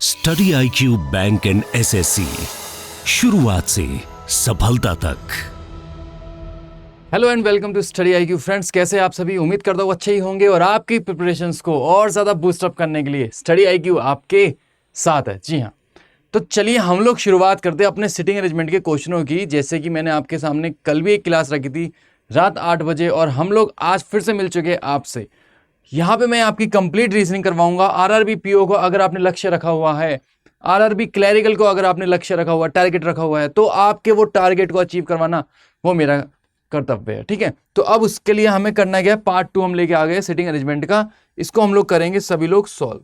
Study IQ bank and SSC, शुरुआत से सफलता तक। Hello and welcome to Study IQ friends. कैसे आप सभी? उम्मीद करता हूँ अच्छे ही होंगे और आपकी प्रिपरेशंस को और ज़्यादा बूस्टअप करने के लिए स्टडी IQ आपके साथ है। जी हाँ, तो चलिए हम लोग शुरुआत करते हैं अपने सिटिंग अरेंजमेंट के क्वेश्चनों की। जैसे कि मैंने आपके सामने कल भी एक क्लास रखी थी रात 8 बजे और हम लोग आज फिर से मिल चुके हैं आपसे। यहाँ पे मैं आपकी कंप्लीट रीजनिंग करवाऊंगा। RRB PO को अगर आपने लक्ष्य रखा हुआ है, RRB क्लैरिकल को अगर आपने लक्ष्य रखा हुआ, टारगेट रखा हुआ है, तो आपके वो टारगेट को अचीव करवाना वो मेरा कर्तव्य है। ठीक है, तो अब उसके लिए हमें करना क्या है, पार्ट 2 हम लेके आ गए सिटिंग अरेंजमेंट का। इसको हम लोग करेंगे सभी लोग सॉल्व।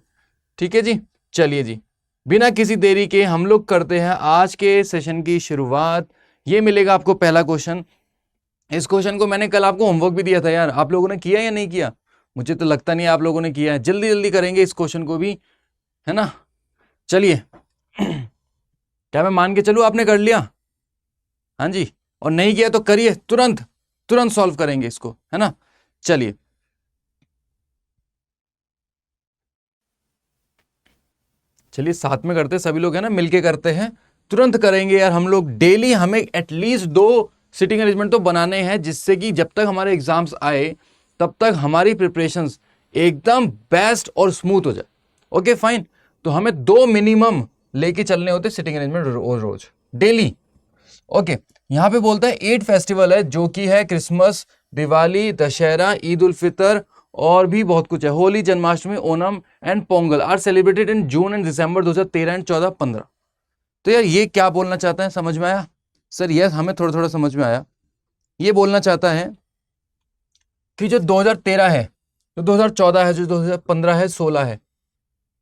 ठीक है जी, चलिए जी, बिना किसी देरी के हम लोग करते हैं आज के सेशन की शुरुआत। ये मिलेगा आपको पहला क्वेश्चन। इस क्वेश्चन को मैंने कल आपको होमवर्क भी दिया था यार, आप लोगों ने किया या नहीं किया? मुझे तो लगता नहीं आप लोगों ने किया है। जल्दी जल्दी करेंगे इस क्वेश्चन को भी, है ना। चलिए क्या मैं मान के चलूं आपने कर लिया? हाँ जी, और नहीं किया तो करिए, तुरंत तुरंत सॉल्व करेंगे इसको, है ना। चलिए चलिए साथ में करते सभी लोग, है ना, मिलके करते हैं, तुरंत करेंगे यार हम लोग। डेली हमें एटलीस्ट 2 सिटिंग अरेंजमेंट तो बनाने हैं, जिससे कि जब तक हमारे एग्जाम्स आए तब तक हमारी प्रिपरेशंस एकदम बेस्ट और स्मूथ हो जाए। ओके फाइन, तो हमें 2 मिनिमम लेके चलने होते सिटिंग अरेंजमेंट रोज डेली। ओके, यहां पे बोलता है 8 फेस्टिवल है, जो कि है क्रिसमस, दिवाली, दशहरा, ईद उल फितर और भी बहुत कुछ है। Holi, Janmashtami, Onam and Pongal are celebrated in June and December 2013 and 14, 15। तो यार ये क्या बोलना चाहता है, समझ में आया? सर यस, हमें थोड़ा थोड़ा समझ में आया। ये बोलना चाहता है कि जो 2013 है, जो 2014 है, जो 2015 है, 16 है,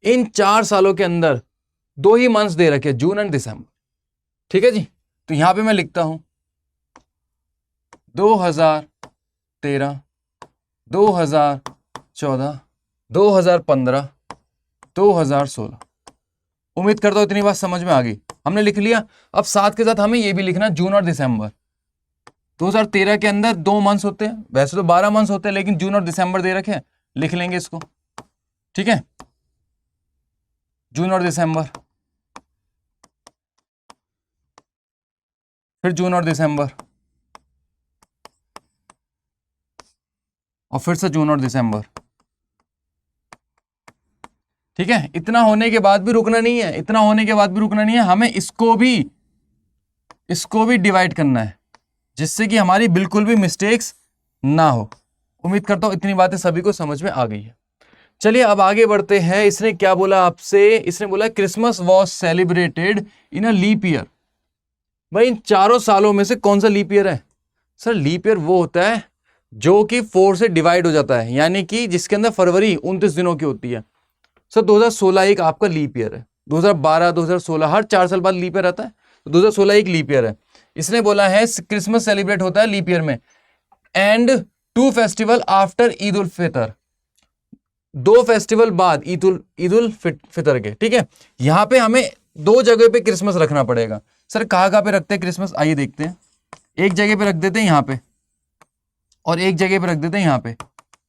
इन 4 सालों के अंदर 2 ही मंथ्स दे रखे, जून एंड दिसंबर। ठीक है जी, तो यहां पे मैं लिखता हूं 2013, 2014, 2015, 2016। उम्मीद करता हूं इतनी बात समझ में आ गई। हमने लिख लिया। अब साथ के साथ हमें यह भी लिखना जून और दिसंबर। 2013 के अंदर 2 मंथ्स होते हैं, वैसे तो 12 मंथ्स होते हैं, लेकिन जून और दिसंबर दे रखे हैं, लिख लेंगे इसको। ठीक है, जून और दिसंबर, फिर जून और दिसंबर, और फिर से जून और दिसंबर। ठीक है, इतना होने के बाद भी रुकना नहीं है, इतना होने के बाद भी रुकना नहीं है, हमें इसको भी डिवाइड करना है, जिससे कि हमारी बिल्कुल भी मिस्टेक्स ना हो। उम्मीद करता हूं इतनी बातें सभी को समझ में आ गई है। चलिए अब आगे बढ़ते हैं। इसने क्या बोला आपसे? इसने बोला Christmas was celebrated in a leap year. भाई इन 4 सालों में से कौन सा लीप ईयर है? सर लीप ईयर वो होता है जो कि 4 से डिवाइड हो जाता है, यानी कि जिसके अंदर फरवरी 29 दिनों की होती है। सर 2016 एक आपका लीप ईयर है। 2012, 2016 हर 4 साल बाद लीप ईयर आता है, तो 2016 एक लीप ईयर है। इसने बोला है क्रिसमस सेलिब्रेट होता है लीप ईयर में, and 2 festival after Eid ul Fitr, 2 festival बाद ईद उल फितर के। ठीक है, यहां पे हमें 2 जगह पे क्रिसमस रखना पड़ेगा। सर कहां पे रखते हैं क्रिसमस? आइए देखते हैं। एक जगह पे रख देते हैं यहाँ पे, और एक जगह पे रख देते हैं यहाँ पे।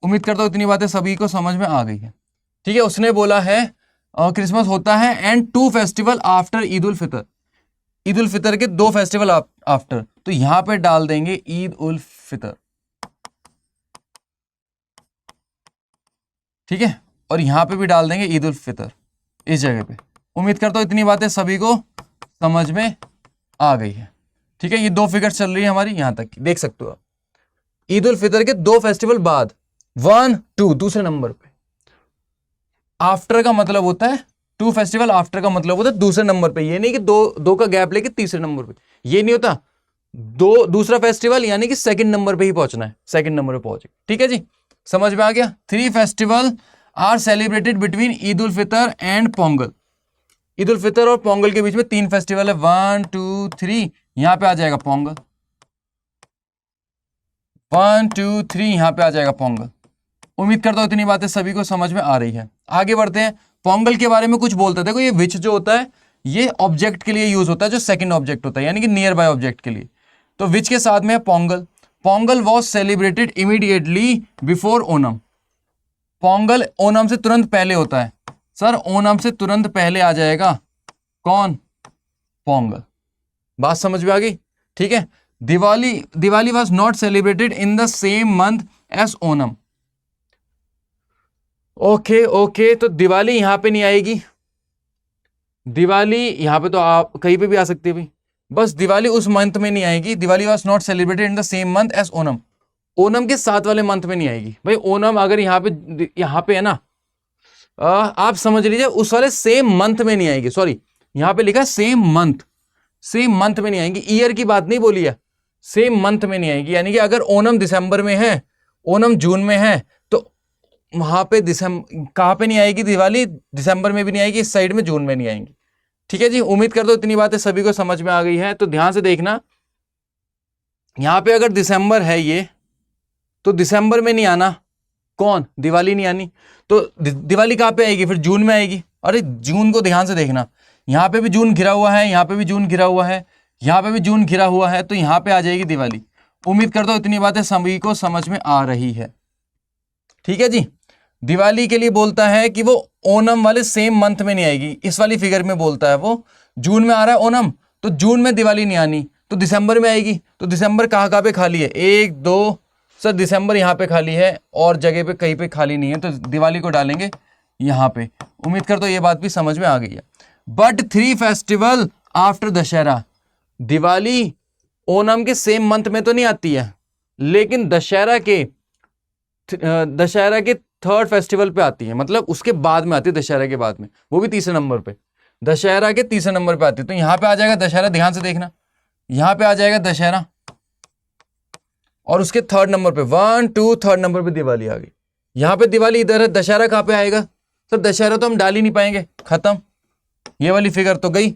उम्मीद करता हूं इतनी बातें सभी को समझ में आ गई है। ठीक है, उसने बोला है क्रिसमस होता है and 2 festival after Eid ul Fitr, Eid ul Fitr के 2 फेस्टिवल आफ्टर, तो यहां पे डाल देंगे ईद उल फितर। ठीक है, और यहां पे भी डाल देंगे ईद उल फितर इस जगह पे। उम्मीद करता हूं इतनी बातें सभी को समझ में आ गई है। ठीक है, ये 2 फिगर्स चल रही है हमारी, यहां तक देख सकते हो आप। ईद उल फितर के 2 फेस्टिवल बाद, 1, 2 दूसरे नंबर पे। आफ्टर का मतलब होता है 2 फेस्टिवल आफ्टर का मतलब होता है दूसरे नंबर पे। ये नहीं कि दो का गैप लेके तीसरे नंबर पे, ये नहीं होता। दूसरा फेस्टिवल यानी कि सेकंड नंबर पे ही पहुंचना है, सेकंड नंबर पे पहुंचे। ठीक है जी, समझ में आ गया। 3 festival are celebrated between Eid ul Fitr and Pongal. Eid ul Fitr और पोंगल के बीच में 3 फेस्टिवल है, 1, 2, 3। यहां पे आ जाएगा पोंगल, 1, 2, 3, यहां पे आ जाएगा पोंगल। उम्मीद करता हूं इतनी बातें सभी को समझ में आ रही है। आगे बढ़ते हैं। पोंगल के बारे में कुछ बोलता था। देखो ये विच जो होता है ये ऑब्जेक्ट के लिए यूज होता है, जो सेकंड ऑब्जेक्ट होता है, यानी कि नियर बाय ऑब्जेक्ट के लिए। तो विच के साथ में है Pongal. Pongal was celebrated immediately before Onam. Pongal Onam से तुरंत पहले होता है। सर ओणम से तुरंत पहले आ जाएगा कौन? पोंगल। बात समझ में आ गई? ठीक है। Diwali was not celebrated in the same month as Onam. Okay, तो दिवाली यहां पे नहीं आएगी, दिवाली यहां पे तो आप कहीं पे भी आ सकती है भाई, बस दिवाली उस मंथ में नहीं आएगी। Diwali was not celebrated in the same month as Onam, Onam के साथ वाले मंथ में नहीं आएगी भाई। ओणम अगर यहाँ पे है ना, आप समझ लीजिए उस वाले सेम मंथ में नहीं आएगी। सॉरी, यहां पे लिखा है सेम मंथ में नहीं आएगी, ईयर की बात नहीं बोली है, सेम मंथ में नहीं आएगी। यानी कि अगर ओणम दिसंबर में है, ओणम जून में है, तो वहां पे कहां पे नहीं आएगी दिवाली? दिसंबर में भी नहीं आएगी, इस साइड में जून में नहीं आएंगी। ठीक है जी, उम्मीद करता हूं इतनी बातें सभी को समझ में आ गई है। तो ध्यान से देखना, यहां पे अगर दिसंबर है ये, तो दिसंबर में नहीं आना, कौन? दिवाली नहीं आनी। तो दिवाली कहां पे आएगी फिर? जून में आएगी। अरे जून को ध्यान से देखना, यहां पे भी जून घिरा हुआ है, यहां पे भी जून घिरा हुआ है, यहां पे भी जून घिरा हुआ है, तो यहां पे आ जाएगी दिवाली। उम्मीद करता हूं इतनी बातें सभी को समझ में आ रही है। ठीक है जी, दिवाली के लिए बोलता है कि वो ओणम वाले सेम मंथ में नहीं आएगी, इस वाली फिगर में बोलता है वो जून में आ रहा है ओणम, तो जून में दिवाली नहीं आनी, तो दिसंबर में आएगी। तो दिसंबर कहाँ पे खाली है? 1 2, सर दिसंबर यहाँ पे खाली है और जगह पे कहीं पे खाली नहीं है, तो दिवाली को डालेंगे यहाँ पे। उम्मीद करता हूं ये बात भी समझ में आ गई है। But 3 festival after Dussehra, Diwali Onam के सेम मंथ में तो नहीं आती है, लेकिन दशहरा के थर्ड फेस्टिवल पे आती है, मतलब उसके बाद में आती है, दशहरा के बाद में, वो भी तीसरे नंबर पे, दशहरा के तीसरे नंबर पे आती है। तो यहां पे आ जाएगा दशहरा, ध्यान से देखना, यहां पे आ जाएगा दशहरा और उसके थर्ड नंबर पे 1 2 थर्ड नंबर पे दिवाली आ गई। यहां पे दिवाली इधर है, दशहरा कहां पे आएगा? सर दशहरा तो हम डाल ही नहीं पाएंगे, खत्म, ये वाली फिगर तो गई।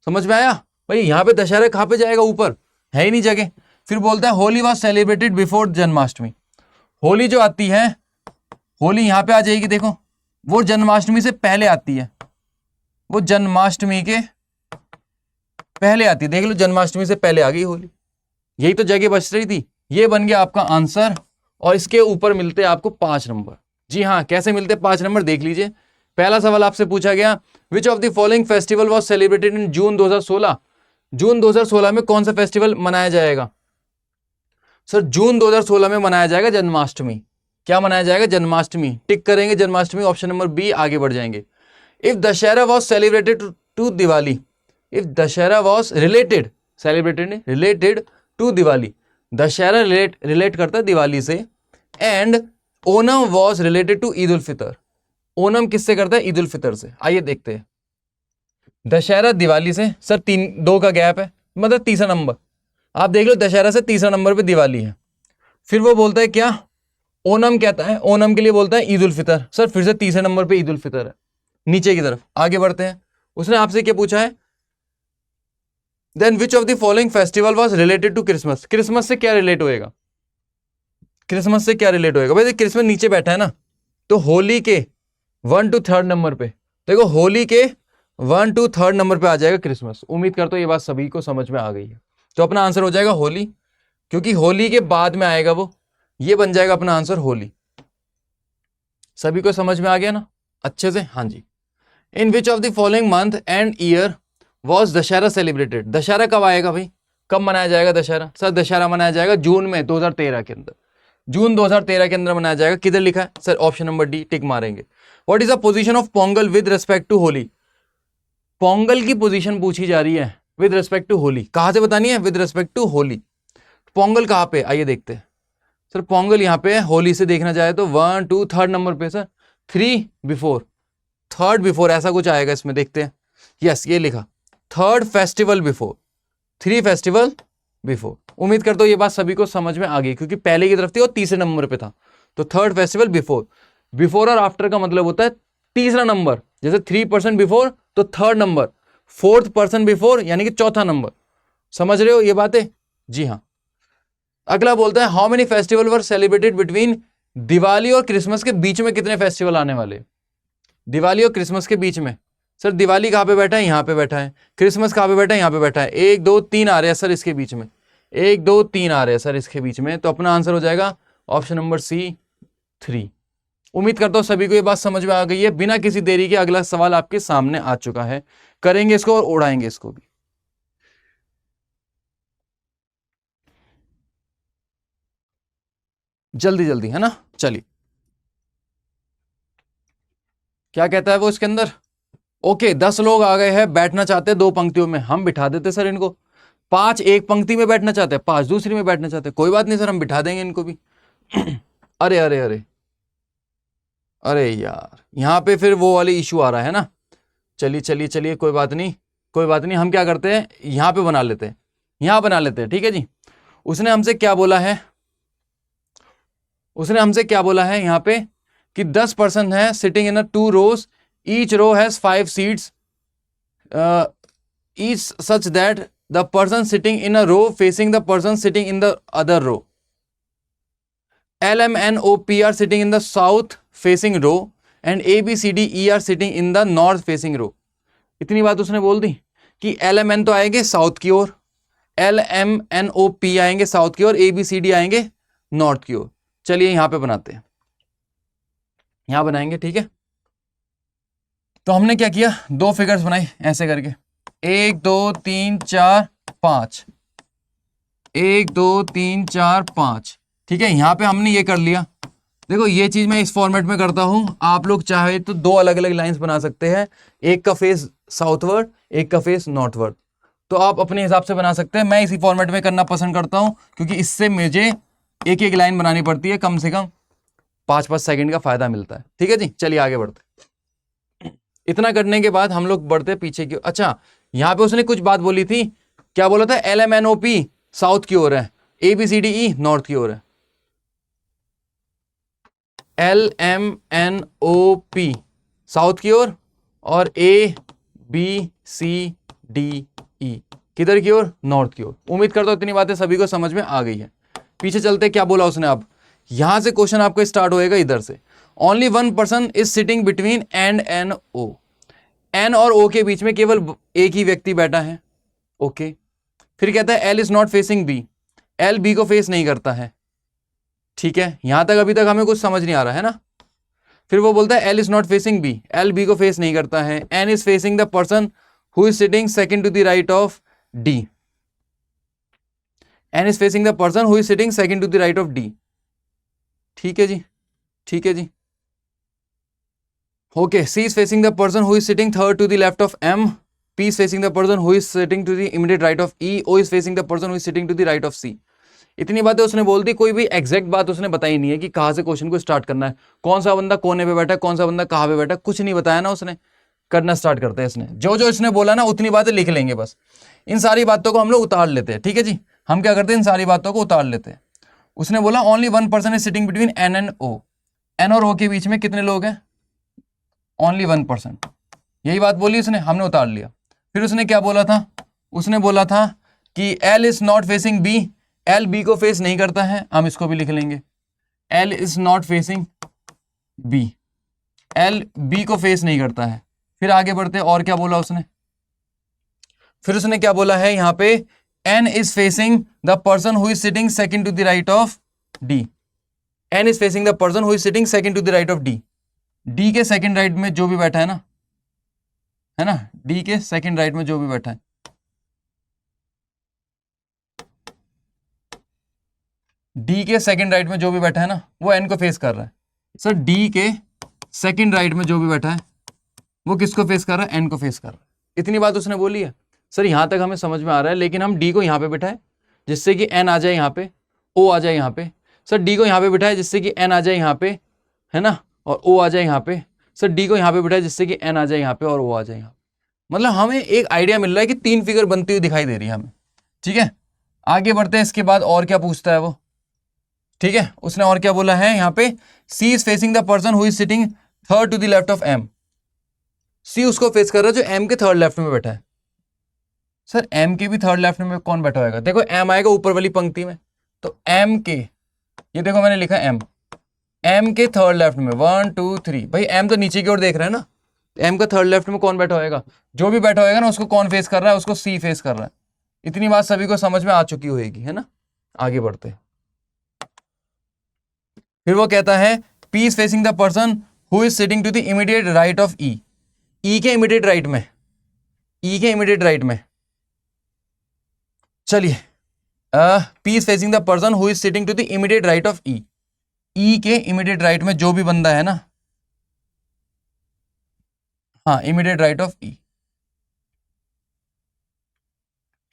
समझ में आया भाई? यहां पे दशहरा कहां पे जाएगा? ऊपर है ही नहीं जगह। फिर बोलता है Holi was celebrated before Janmashtami, Holi जो आती है, होली यहां पे आ जाएगी, देखो वो जन्माष्टमी से पहले आती है, वो जन्माष्टमी के पहले आती है, देख लो जन्माष्टमी से पहले आ गई होली। यही तो जगह बच रही थी, ये बन गया आपका आंसर। और इसके ऊपर मिलते हैं आपको 5 नंबर। जी हाँ, कैसे मिलते हैं 5 नंबर देख लीजिए। पहला सवाल आपसे पूछा गया, which of the following festival was celebrated in June 2016, जून 2016 में कौन सा फेस्टिवल मनाया जाएगा? सर जून 2016 में मनाया जाएगा जन्माष्टमी। क्या मनाया जाएगा? जन्माष्टमी। टिक करेंगे जन्माष्टमी, ऑप्शन नंबर बी, आगे बढ़ जाएंगे। If Dussehra was celebrated to Diwali, if Dussehra was related, celebrated नहीं, related to Diwali, Dussehra relate करता है दिवाली से, and Onam was related to Eid ul Fitr, Onam किससे करता है? ईद उल फितर से। आइए देखते हैं, दशहरा दिवाली से, सर 2 का गैप है, मतलब तीसरा नंबर, आप देख लो दशहरा से तीसरा नंबर पे दिवाली है। फिर वो बोलता है क्या? ओणम कहता है, ओणम के लिए बोलता है ईद उल फितर, सर फिर से तीसरे नंबर पे ईद उल फितर है। नीचे की तरफ आगे बढ़ते हैं, उसने आपसे क्या पूछा है? Then which of the following festival was related to Christmas, Christmas से क्या रिलेट होएगा? क्रिसमस से क्या रिलेट होएगा भाई? क्रिसमस नीचे बैठा है ना, तो होली के 1 to 3rd नंबर पे, देखो होली के 1 to 3rd नंबर पे आ जाएगा क्रिसमस। उम्मीद करता हूं ये बात सभी को समझ में आ गई है। तो अपना आंसर हो जाएगा होली, क्योंकि होली के बाद में आएगा वो, ये बन जाएगा अपना आंसर होली। सभी को समझ में आ गया ना अच्छे से? हाँ जी। In which of the following month and year was Dussehra celebrated, Dussehra कब आएगा भाई? कब मनाया जाएगा दशहरा? सर दशहरा मनाया जाएगा जून में 2013 के अंदर, जून 2013 के अंदर मनाया जाएगा। किधर लिखा है? Sir option number D, tick मारेंगे। What is the position of Pongal with respect to Holi, Pongal की पोजीशन पूछी जा रही है विद रिस्पेक्ट टू होली, कहां से बतानी है? With respect to Holi. Pongal कहां पे? आइए देखते हैं। सर पोंगल यहां पे है, होली से देखना चाहे तो 1 2 3rd नंबर पे, सर 3 बिफोर, 3rd बिफोर ऐसा कुछ आएगा इसमें, देखते हैं। यस, ये लिखा 3rd festival before, 3 festival before. उम्मीद करता हूं ये बात सभी को समझ में आ गई, क्योंकि पहले की तरफ थी और तीसरे नंबर पे था, तो 3rd फेस्टिवल बिफोर। बिफोर और आफ्टर का मतलब होता है तीसरा नंबर, जैसे 3% बिफोर तो 3rd number, 4th person before यानी कि चौथा नंबर। समझ रहे हो ये बातें? जी हाँ। अगला बोलता है how many festival were celebrated between, Diwali और क्रिसमस के बीच में कितने फेस्टिवल आने वाले? दिवाली और क्रिसमस के बीच में, सर दिवाली कहां पे बैठा है? यहां पे बैठा है। क्रिसमस कहां पे बैठा है? यहां पे बैठा है। 1 2 3 आ रहे हैं सर इसके बीच में, 1 2 3 आ रहे हैं सर इसके बीच में, तो अपना आंसर हो जाएगा ऑप्शन नंबर सी 3। उम्मीद करता हूं सभी को ये बात समझ में आ गई है। बिना किसी देरी के अगला सवाल आपके सामने आ चुका है, करेंगे इसको और उड़ाएंगे इसको भी। जल्दी जल्दी, है ना। चलिए, क्या कहता है वो इसके अंदर। ओके, 10 लोग आ गए हैं, बैठना चाहते हैं 2 पंक्तियों में, हम बिठा देते सर इनको। 5 एक पंक्ति में बैठना चाहते हैं, 5 दूसरी में बैठना चाहते हैं, कोई बात नहीं सर, हम बिठा देंगे इनको भी। अरे अरे अरे अरे यार, यहां पे फिर वो वाली इशू आ रहा है ना। चलिए चलिए चलिए, कोई बात नहीं, कोई बात नहीं, हम क्या करते हैं, यहां पे बना लेते हैं, यहां बना लेते हैं, ठीक है जी। उसने हमसे क्या बोला है, उसने हमसे क्या बोला है यहां पे कि 10 पर्सन है sitting in a 2 rows, each row has 5 seats, each such that the person sitting in a row facing the person sitting in the other row. L, M, N, O, P are sitting in the south facing row and A, B, C, D, E are sitting in the north facing row. इतनी बात उसने बोल दी कि L, M, N तो आएंगे south की ओर, L, M, N, O, P आएंगे south की ओर, A, B, C, D आएंगे नॉर्थ की ओर। चलिए यहां पे बनाते हैं, यहां बनाएंगे, ठीक है। तो हमने क्या किया, 2 फिगर्स बनाई ऐसे करके, 1 2 3 4 5, 1 2 3 4 5, ठीक है। यहां पे हमने ये कर लिया। देखो ये चीज मैं इस फॉर्मेट में करता हूं, आप लोग चाहे तो 2 अलग अलग लाइंस बना सकते हैं, एक का फेस साउथवर्ड, एक का फेस नॉर्थवर्ड, तो आप अपने हिसाब से बना सकते हैं। मैं इसी फॉर्मेट में करना पसंद करता हूं क्योंकि इससे मुझे एक एक लाइन बनानी पड़ती है, कम से कम 5-5 सेकंड का फायदा मिलता है, ठीक है जी। चलिए आगे बढ़ते। इतना करने के बाद हम लोग बढ़ते पीछे की। अच्छा, यहां पे उसने कुछ बात बोली थी, क्या बोला था, LMNOP साउथ की ओर है, ABCDE नॉर्थ की ओर है। LMNOP साउथ की ओर और ABCDE किधर की ओर, नॉर्थ की ओर। उम्मीद करता हूं इतनी बातें सभी को समझ में आ गई है। पीछे चलते, क्या बोला उसने। अब यहां से क्वेश्चन आपका स्टार्ट होएगा इधर से। Only 1 person is sitting between and N O, N और ओ के बीच में केवल एक ही व्यक्ति बैठा है, ओके। फिर कहता है L is not facing B, L B को फेस नहीं करता है, ठीक है। यहां तक अभी तक हमें कुछ समझ नहीं आ रहा है ना। फिर वो बोलता है L is not facing B, L B को फेस नहीं करता है। N is facing the person who is sitting second to the right of D, N is facing the person who is sitting second to the right of D, ठीक है जी, ठीक है जी। Okay, C is facing the person who is sitting third to the left of M, P is facing the person who is sitting to the immediate right of E, O is facing the person who is sitting to the right of C. इतनी बातें उसने बोल दी, कोई भी exact बात उसने बताई नहीं है कि कहाँ से क्वेश्चन को स्टार्ट करना है, कौन सा बंदा कोने पे बैठा है, कौन सा बंदा कहाँ पे बैठा है, कुछ नहीं बताया ना उसने। करना स्टार्ट करते हैं इसने, जो जो इसने बोला ना उतनी बातें लिख लेंगे बस। इन सारी बातों को हम लोग उतार लेते हैं, ठीक है जी। हम क्या करते हैं, इन सारी बातों को उतार लेते हैं। उसने बोला only 1 person is sitting between N and O, N और ओ के बीच में कितने लोग हैं, ओनली 1 पर्सन, यही बात बोली उसने, हमने उतार लिया। फिर उसने क्या बोला था, उसने बोला था कि L is not facing B, L B को फेस नहीं करता है, हम इसको भी लिख लेंगे, L is not facing B, L B को फेस नहीं करता है। फिर आगे बढ़ते, और क्या बोला उसने, फिर उसने क्या बोला है यहाँ पे, N is facing the person who is sitting second to the right of D, N is facing the person who is sitting second to the right of D, D के सेकंड राइट में जो भी बैठा है ना, है ना, D के सेकंड राइट में जो भी बैठा है, डी के सेकंड राइट में जो भी बैठा है ना, वो एन को फेस कर रहा है। सर डी के सेकंड राइट में जो भी बैठा है वो किसको फेस कर रहा है, एन को फेस कर रहा है। इतनी बात उसने बोली है सर, यहां तक हमें समझ में आ रहा है। लेकिन हम डी को यहां पे बिठाए जिससे कि एन आ जाए यहाँ पे, ओ आ जाए यहाँ पे। सर डी को यहाँ पे बिठाए जिससे कि एन आ जाए यहाँ पे, है ना, और ओ आ जाए यहाँ पे। सर डी को यहाँ पे बिठाए जिससे कि एन आ जाए यहाँ पे और ओ आ जाए यहाँ पे। मतलब हमें एक आइडिया मिल रहा है कि 3 फिगर बनती हुई दिखाई दे रही है हमें, ठीक है। आगे बढ़ते हैं, इसके बाद और क्या पूछता है वो, ठीक है। उसने और क्या बोला है यहाँ पे, C is facing the person who is sitting third to the left of M, C उसको फेस कर रहा है जो एम के थर्ड लेफ्ट में बैठा है। सर एम के भी थर्ड लेफ्ट में कौन बैठा होगा, देखो एम आएगा ऊपर वाली पंक्ति में, तो एम के, ये देखो मैंने लिखा एम, एम के थर्ड लेफ्ट में 1 2 3, भाई एम तो नीचे की ओर देख रहा है ना, एम का थर्ड लेफ्ट में कौन बैठा होएगा, जो भी बैठा होएगा ना उसको कौन फेस कर रहा है, उसको सी फेस कर रहा है। इतनी बात सभी को समझ में आ चुकी होगी, है ना। आगे बढ़ते, फिर वो कहता है P is facing the person who is sitting to the immediate right of E. E के immediate right में, E के immediate right में, चलिए P is facing the person who is sitting to the immediate right of E. E के immediate right में जो भी बंदा है ना, हाँ immediate right of E.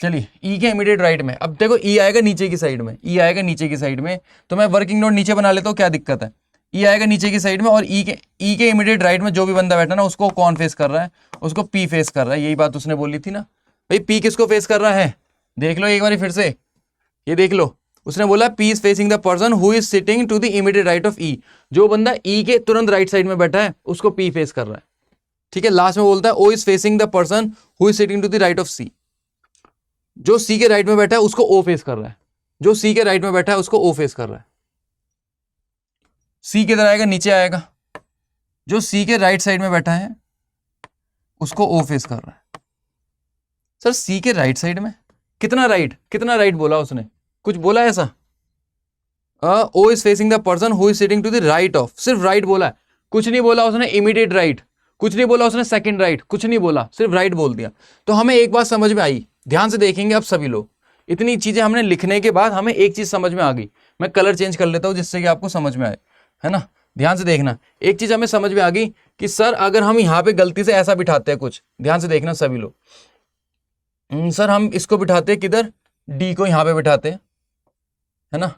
चलिए E के इमीडिएट राइट में, अब देखो E आएगा नीचे की साइड में, E आएगा नीचे की साइड में, तो मैं वर्किंग नोट नीचे बना लेता हूँ, क्या दिक्कत है। E आएगा नीचे की साइड में और E के इमीडिएट राइट में जो भी बंदा बैठा ना, उसको कौन फेस कर रहा है, उसको P फेस कर रहा है। यही बात उसने बोली थी ना भाई, P किसको फेस कर रहा है, देख लो एक बार फिर से, ये देख लो, उसने बोला P is facing the person who is sitting to the immediate right of E। जो बंदा E के तुरंत राइट साइड में बैठा है उसको P फेस कर रहा है, ठीक है। लास्ट में बोलता है O is facing the person who is sitting to the right of C। जो C के राइट में बैठा है उसको O फेस कर रहा है, जो C के राइट में बैठा है उसको O फेस कर रहा है। C किधर आएगा, नीचे आएगा, जो C के राइट साइड में बैठा है उसको O फेस कर रहा है। सर C के राइट साइड में कितना राइट बोला उसने, कुछ बोला है ऐसा? O is facing the person who is sitting to the right of, सिर्फ राइट बोला है, कुछ नहीं बोला उसने इमीडिएट राइट, कुछ नहीं बोला उसने सेकंड राइट, कुछ नहीं बोला, सिर्फ राइट बोल दिया। तो हमें एक बात समझ में आई, ध्यान से देखेंगे अब सभी लोग, इतनी चीजें हमने लिखने के बाद हमें एक चीज समझ में आ गई। मैं कलर चेंज कर लेता हूं जिससे कि आपको समझ में आए, है ना। ध्यान से देखना, एक चीज हमें समझ में आ गई कि सर अगर हम यहाँ पे गलती से ऐसा बिठाते हैं कुछ, ध्यान से देखना सभी लोग, सर हम इसको बिठाते हैं किधर, डी को यहाँ पे बिठाते हैं, है ना।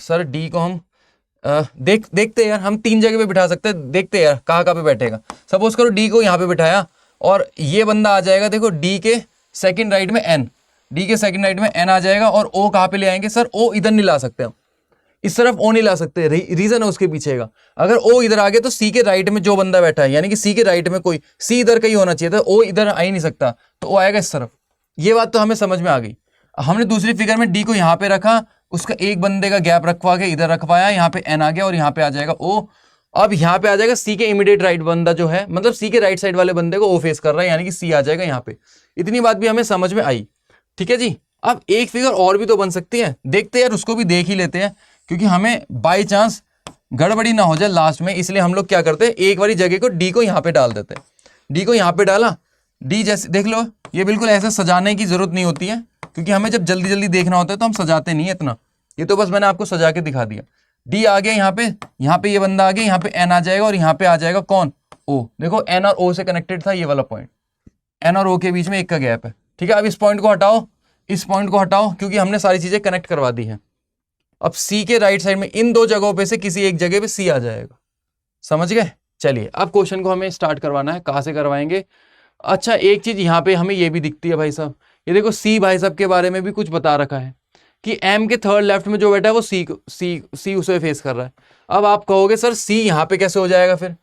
सर डी को हम देखते यार, हम 3 जगह पे बिठा सकते हैं, देखते यार कहाँ पे बैठेगा। सपोज करो डी को यहाँ पे बिठाया और ये बंदा आ जाएगा, देखो डी के सेकंड राइट में एन, डी के सेकंड राइट में एन आ जाएगा और ओ कहाँ पे ले आएंगे, सर ओ इधर नहीं ला सकते हम, इस तरफ ओ नहीं ला सकते, रीजन है उसके पीछे का। अगर ओ इधर आ गया तो सी के राइट में जो बंदा बैठा है, यानी कि सी के राइट में कोई, सी इधर कहीं होना चाहिए था, ओ इधर आ ही नहीं सकता, तो ओ आएगा इस तरफ। ये बात तो हमें समझ में आ गई। हमने दूसरी फिगर में डी को यहाँ पे रखा, उसका एक बंदे का गैप रखवा के इधर रखवाया, यहाँ पे एन आ गया और यहाँ पे आ जाएगा ओ। अब यहाँ पे आ जाएगा सी के इमीडिएट राइट बंदा जो है, मतलब सी के राइट साइड वाले बंदे को ओ फेस कर रहा है, यानी कि सी आ जाएगा यहाँ पे। इतनी बात भी हमें समझ में आई, ठीक है जी। अब एक फिगर और भी तो बन सकती है, देखते हैं यार, उसको भी देख ही लेते हैं, क्योंकि हमें बाई चांस गड़बड़ी ना हो जाए लास्ट में, इसलिए हम लोग क्या करते हैं, एक बारी जगह को डी को यहाँ पे डाल देते हैं। डी को यहाँ पे डाला, डी जैसे देख लो, ये बिल्कुल ऐसे सजाने की जरूरत नहीं होती है, क्योंकि हमें जब जल्दी जल्दी देखना होता है तो हम सजाते नहीं है इतना, ये तो बस मैंने आपको सजा के दिखा दिया। डी आ गया यहाँ पे ये बंदा आ गया, यहाँ पे एन आ जाएगा और यहाँ पे आ जाएगा कौन, ओ। देखो एन और ओ से कनेक्टेड था ये वाला पॉइंट, एन और ओ के बीच में एक का गैप है, ठीक है। अब इस पॉइंट को हटाओ, इस पॉइंट को हटाओ, क्योंकि हमने सारी चीजें कनेक्ट करवा दी है। अब सी के राइट साइड में इन 2 जगहों पे से किसी एक जगह पे सी आ जाएगा, समझ गए। चलिए अब क्वेश्चन को हमें स्टार्ट करवाना है, कहाँ से करवाएंगे। अच्छा एक चीज यहाँ पे हमें ये भी दिखती है भाई साहब, ये देखो सी भाई साहब के बारे में भी कुछ बता रखा है कि एम के थर्ड लेफ्ट में जो बैठा है वो सी उसे फेस कर रहा है। अब आप कहोगे सर सी यहाँ पे कैसे हो जाएगा, फिर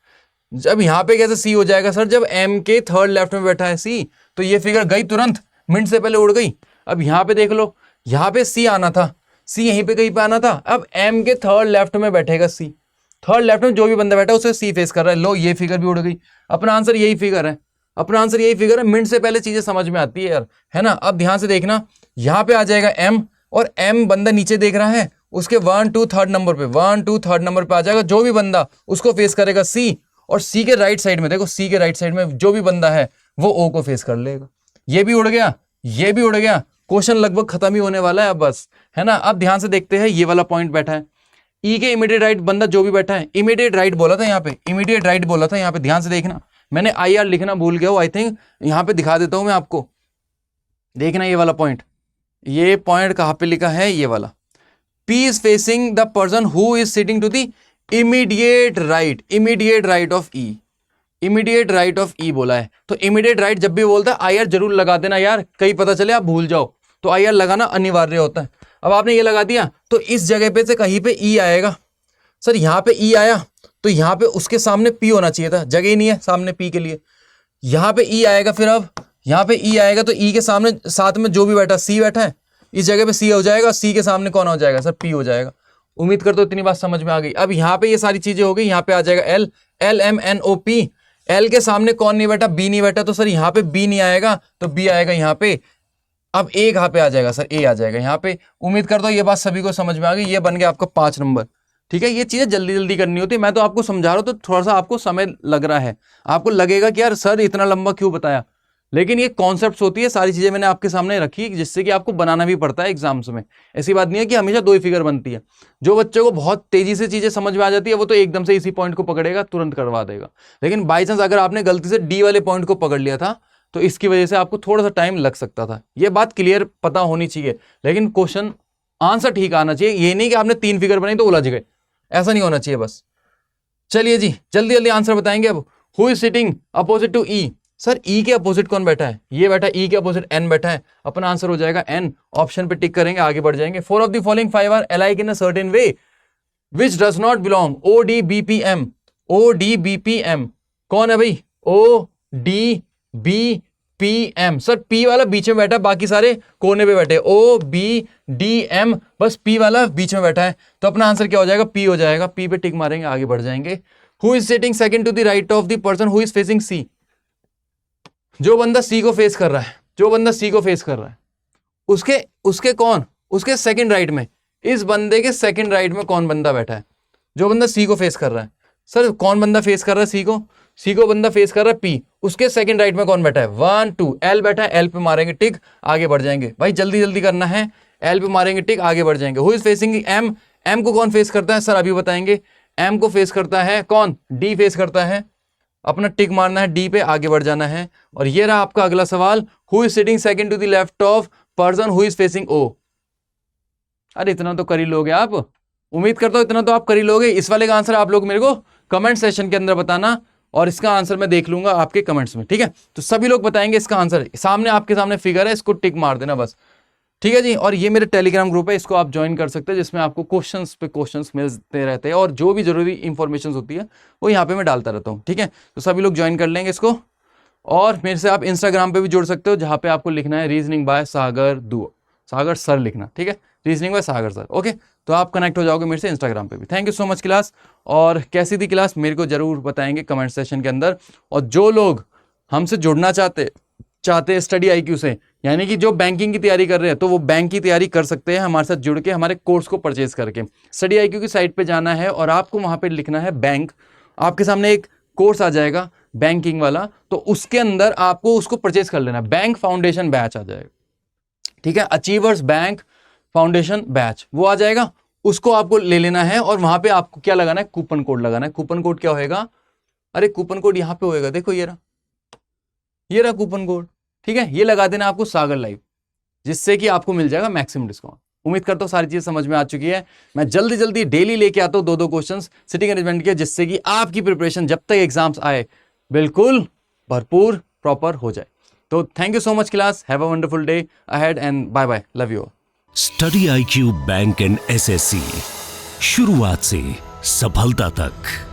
जब यहाँ पे कैसे सी हो जाएगा, सर जब एम के थर्ड लेफ्ट में बैठा है सी, तो ये फिगर गई तुरंत, मिनट से पहले उड़ गई। अब यहाँ पे देख लो, यहाँ पे सी आना था, सी यहीं पे कहीं पे आना था, अब एम के थर्ड लेफ्ट में बैठेगा सी, थर्ड लेफ्ट में जो भी बंदा बैठा है उसे सी फेस कर रहा है। लो ये फिगर भी उड़ गई, अपना आंसर यही फिगर है, अपना आंसर यही फिगर है। मिनट से पहले चीजें समझ में आती है यार, है ना। अब ध्यान से देखना, यहाँ पे आ जाएगा एम, और एम बंदा नीचे देख रहा है, उसके 1 2 3rd नंबर पे, 1 2 3rd नंबर पे आ जाएगा जो भी बंदा, उसको फेस करेगा सी, और सी के राइट साइड में देखो, सी के राइट साइड में जो भी बंदा है वो ओ को फेस कर लेगा। ये भी उड़ गया, ये भी उड़ गया, क्वेश्चन लगभग खत्म ही होने वाला है अब बस, है ना। अब ध्यान से देखते हैं, ये वाला पॉइंट बैठा है, ई के इमीडिएट राइट बंदा जो भी बैठा है, इमीडिएट राइट बोला था यहाँ पे, इमीडिएट राइट बोला था यहाँ पे, ध्यान से देखना, मैंने आई आर लिखना भूल गया हूँ, आई थिंक यहाँ पे दिखा देता हूँ मैं आपको, देखना ये वाला पॉइंट, ये पॉइंट कहाँ पे लिखा है, ये वाला, P is facing the person who is sitting to the immediate right of E, immediate right of E बोला है। तो इमीडिएट राइट जब भी बोलता है आई आर जरूर लगा देना यार, कहीं पता चले आप भूल जाओ, तो आई आर लगाना अनिवार्य होता है। अब आपने ये लगा दिया तो इस जगह पे से कहीं पे ई आएगा, सर यहाँ पे ई आया तो यहाँ पे उसके सामने पी होना चाहिए था, जगह ही नहीं है सामने पी के लिए, यहाँ पे ई आएगा, फिर अब यहाँ पे ई आएगा तो ई के सामने साथ में जो भी बैठा सी बैठा है, इस जगह पे सी हो जाएगा, सी के सामने कौन हो जाएगा, सर पी हो जाएगा। उम्मीद करता हूं इतनी बात समझ में आ गई। अब यहाँ पे ये सारी चीजें हो गई, यहाँ पे आ जाएगा L, L M N O P, L के सामने कौन नहीं बैठा, बी नहीं बैठा, तो सर यहाँ पे बी नहीं आएगा तो बी आएगा यहाँ पे। अब ए कहाँ पे आ जाएगा, सर ए आ जाएगा यहाँ पे। उम्मीद करता हूँ ये बात सभी को समझ में आ गई। ये बन गया आपका 5 नंबर, ठीक है, ये चीजें जल्दी जल्दी करनी होती है। मैं तो आपको समझा रहा हूं तो थोड़ा सा आपको समय लग रहा है, आपको लगेगा कि यार सर इतना लंबा क्यों बताया, लेकिन ये कॉन्सेप्ट्स होती है, सारी चीजें मैंने आपके सामने रखी जिससे कि आपको बनाना भी पड़ता है एग्जाम्स में। ऐसी बात नहीं है कि हमेशा 2 ही फिगर बनती है। जो बच्चे को बहुत तेजी से चीजें समझ में आ जाती है वो तो एकदम से इसी पॉइंट को पकड़ेगा, तुरंत करवा देगा। लेकिन बाई चांस अगर आपने गलती से डी वाले पॉइंट को पकड़ लिया था तो इसकी वजह से आपको थोड़ा सा टाइम लग सकता था। ये बात क्लियर पता होनी चाहिए, लेकिन क्वेश्चन आंसर ठीक आना चाहिए। ये नहीं कि आपने 3 फिगर बनाई तो उलझ गए, ऐसा नहीं होना चाहिए बस। चलिए जी, जल्दी जल्दी आंसर बताएंगे अब। Who is sitting opposite to E? Sir E के अपोजिट कौन बैठा है? ये बैठा है, ई के अपोजिट एन बैठा है। अपना आंसर हो जाएगा एन। ऑप्शन पे टिक करेंगे, आगे बढ़ जाएंगे। 4 of the following 5 are alike in a certain way which does not belong. O D B P M, O D B P M कौन है भाई? O D B P M. Sir P वाला बीच में बैठा है, बाकी सारे कोने पे बैठे। ओ बी डी एम, बस पी वाला बीच में बैठा है, तो अपना आंसर क्या हो जाएगा? पी हो जाएगा। पी पे टिक मारेंगे, आगे बढ़ जाएंगे। Who is sitting second to the right of the person who is facing C? जो बंदा सी को फेस कर रहा है, जो बंदा सी को फेस कर रहा है, उसके कौन? उसके सेकंड राइट में, इस बंदे के सेकंड राइट में कौन बंदा बैठा है? जो बंदा सी को फेस कर रहा है। सर कौन बंदा फेस कर रहा है सी को? सी को बंदा फेस कर रहा है पी, उसके सेकंड राइट में कौन बैठा है? 1 2 एल बैठा है, एल पे मारेंगे टिक, आगे बढ़ जाएंगे। भाई जल्दी जल्दी करना है, एल पे मारेंगे टिक, आगे बढ़ जाएंगे। Who is facing M? M को कौन फेस करता है? सर अभी बताएंगे। एम को फेस करता है कौन? डी फेस करता है। अपना टिक मारना है डी पे, आगे बढ़ जाना है। और ये रहा आपका अगला सवाल। Who is sitting second to the left of person who is facing O? अरे इतना तो कर ही लोगे आप, उम्मीद करता हूं इतना तो आप कर ही लोगे। इस वाले का आंसर आप लोग मेरे को कमेंट सेशन के अंदर बताना, और इसका आंसर मैं देख लूंगा आपके कमेंट्स में, ठीक है? तो सभी लोग बताएंगे इसका आंसर। सामने आपके सामने फिगर है, इसको टिक मार देना बस, ठीक है जी। और ये मेरे टेलीग्राम ग्रुप है, इसको आप ज्वाइन कर सकते हैं, जिसमें आपको क्वेश्चंस पे क्वेश्चंस मिलते रहते हैं, और जो भी जरूरी इंफॉर्मेशन होती है वो यहाँ पे मैं डालता रहता हूँ, ठीक है? तो सभी लोग ज्वाइन कर लेंगे इसको। और मेरे से आप इंस्टाग्राम पे भी जुड़ सकते हो, जहाँ पे आपको लिखना है रीजनिंग बाय सागर दुआ, सागर सर लिखना, ठीक है? रीजनिंग बाय सागर सर, ओके? तो आप कनेक्ट हो जाओगे मेरे से इंस्टाग्राम पे भी। Thank you so much class. और कैसी थी क्लास मेरे को जरूर बताएंगे कमेंट सेशन के अंदर। और जो लोग हमसे जुड़ना चाहते स्टडी IQ से, यानी कि जो बैंकिंग की तैयारी कर रहे हैं, तो वो बैंक की तैयारी कर सकते हैं हमारे साथ जुड़ के, हमारे कोर्स को परचेज करके। स्टडी IQ की साइट पे जाना है और आपको वहां पे लिखना है बैंक। आपके सामने एक कोर्स आ जाएगा बैंकिंग वाला, तो उसके अंदर आपको उसको परचेज कर लेना। बैंक फाउंडेशन बैच आ जाएगा, ठीक है? अचीवर्स बैंक फाउंडेशन बैच वो आ जाएगा, उसको आपको ले लेना है। और वहां पे आपको क्या लगाना है? कूपन कोड लगाना है। कूपन कोड क्या होएगा? अरे कूपन कोड यहाँ पे होएगा, देखो ये रहा कूपन कोड, ठीक है? ये लगा देना आपको सागर लाइव, जिससे कि आपको मिल जाएगा मैक्सिमम डिस्काउंट। उम्मीद करता हूँ सारी चीजें समझ में आ चुकी है। मैं जल्दी जल्दी डेली लेके आता हूँ 2-2 क्वेश्चंस सिटिंग अरेंजमेंट के, जिससे कि आपकी प्रिपरेशन जब तक एग्जाम्स आए बिल्कुल भरपूर प्रॉपर हो जाए। तो thank you so much class, have a wonderful day ahead and bye bye, love you. Study IQ bank and SSC, शुरुआत से सफलता तक।